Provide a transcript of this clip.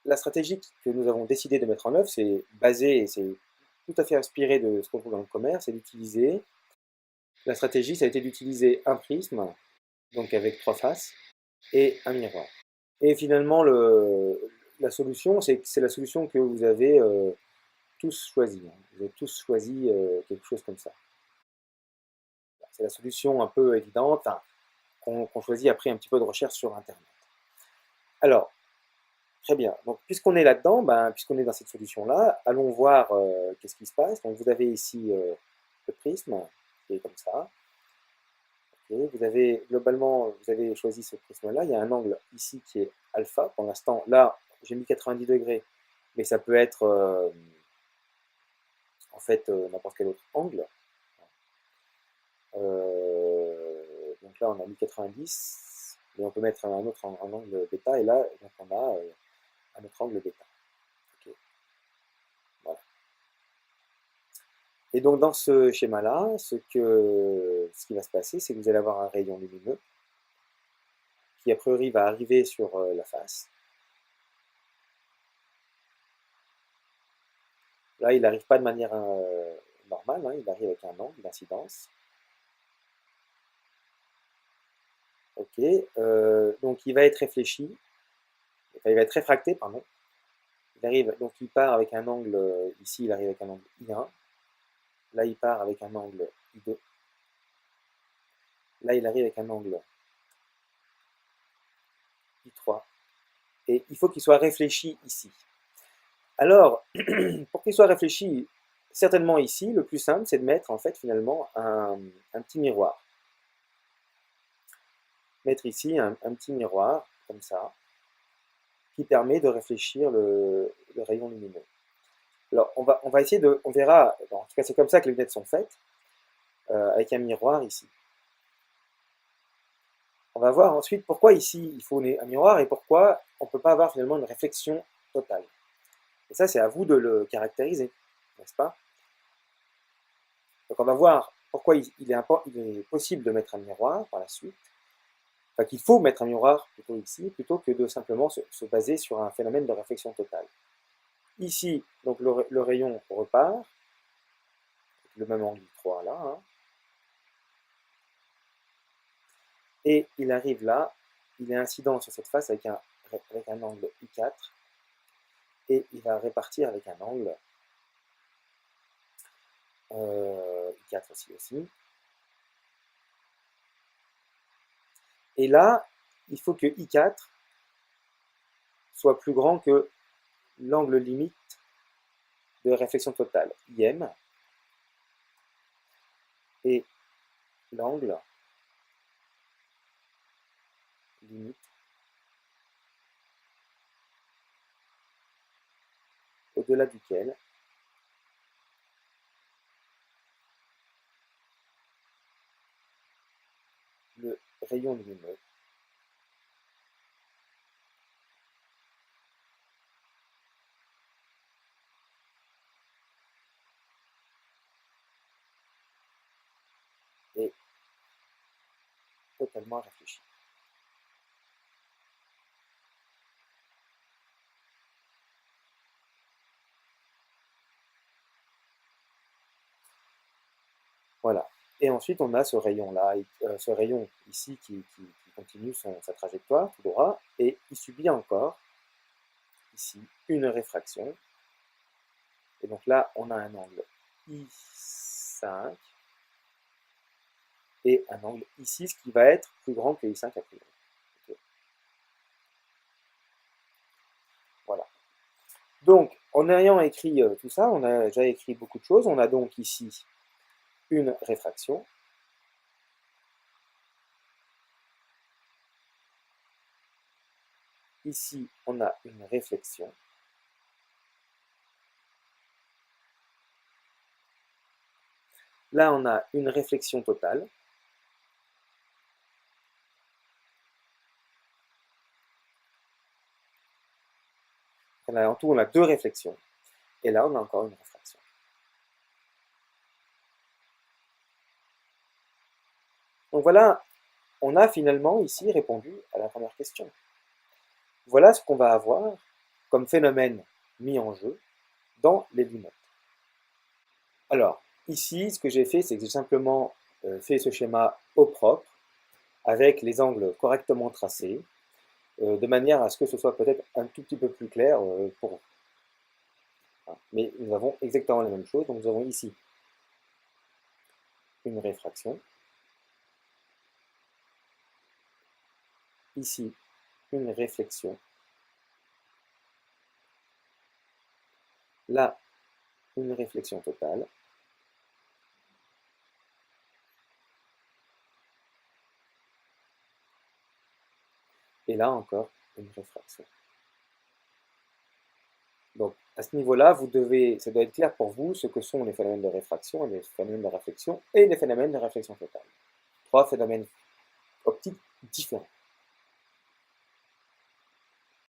la stratégie que nous avons décidé de mettre en œuvre, c'est basé et c'est tout à fait inspiré de ce qu'on trouve dans le commerce, c'est d'utiliser, la stratégie, ça a été d'utiliser un prisme, donc avec 3 faces, et un miroir. Et finalement, la solution, c'est la solution que vous avez tous choisie, hein. Vous avez tous choisi quelque chose comme ça. C'est la solution un peu évidente, hein, qu'on choisit après un petit peu de recherche sur Internet. Alors, très bien. Donc, puisqu'on est là-dedans, ben, puisqu'on est dans cette solution-là, allons voir qu'est-ce qui se passe. Donc, vous avez ici le prisme, qui est comme ça. Okay. Vous avez, globalement, vous avez choisi ce prisme-là. Il y a un angle ici qui est alpha. Pour l'instant, là, j'ai mis 90 degrés, mais ça peut être, en fait, n'importe quel autre angle. Donc là, on a mis 90, mais on peut mettre un autre un angle bêta, et là, donc on a un autre angle bêta. Okay. Voilà. Et donc dans ce schéma-là, ce qui va se passer, c'est que vous allez avoir un rayon lumineux qui a priori va arriver sur la face. Là, il n'arrive pas de manière normale, hein, il arrive avec un angle d'incidence. Ok, donc il va être réfléchi, enfin, il va être réfracté, pardon. Il arrive, donc il part avec un angle, ici il arrive avec un angle I1, là il part avec un angle I2, là il arrive avec un angle I3, et il faut qu'il soit réfléchi ici. Alors, pour qu'il soit réfléchi, certainement ici, le plus simple, c'est de mettre en fait finalement un petit miroir. Mettre ici un petit miroir, comme ça, qui permet de réfléchir le rayon lumineux. Alors, on va essayer de, on verra, en tout cas c'est comme ça que les lunettes sont faites, avec un miroir ici. On va voir ensuite pourquoi ici il faut un miroir et pourquoi on ne peut pas avoir finalement une réflexion totale. Et ça, c'est à vous de le caractériser, n'est-ce pas? Donc on va voir pourquoi il est possible de mettre un miroir par la suite, enfin qu'il faut mettre un miroir plutôt ici, plutôt que de simplement se baser sur un phénomène de réflexion totale. Ici, donc le rayon repart, le même angle 3 là, hein, et il arrive là, il est incident sur cette face avec un angle I4, et il va répartir avec un angle I4 aussi. Et là, il faut que I4 soit plus grand que l'angle limite de réflexion totale, IM, et l'angle limite au-delà duquel le rayon lumineux est totalement réfléchi. Voilà. Et ensuite, on a ce rayon-là, ce rayon ici qui continue sa trajectoire tout droit, et il subit encore, ici, une réfraction. Et donc là, on a un angle I5 et un angle I6 qui va être plus grand que I5 a priori. Okay. Voilà. Donc, en ayant écrit tout ça, on a déjà écrit beaucoup de choses. On a donc ici une réfraction. Ici, on a une réflexion. Là, on a une réflexion totale. En tout, on a deux réflexions. Et là, on a encore une réfraction. Donc voilà, on a finalement ici répondu à la première question. Voilà ce qu'on va avoir comme phénomène mis en jeu dans les lunettes. Alors, ici, ce que j'ai fait, c'est que j'ai simplement fait ce schéma au propre, avec les angles correctement tracés, de manière à ce que ce soit peut-être un tout petit peu plus clair pour vous. Mais nous avons exactement la même chose, donc nous avons ici une réfraction, ici une réflexion, là une réflexion totale, et là encore une réfraction. Donc à ce niveau-là, ça doit être clair pour vous ce que sont les phénomènes de réfraction, les phénomènes de réflexion et les phénomènes de réflexion totale. Trois phénomènes optiques différents.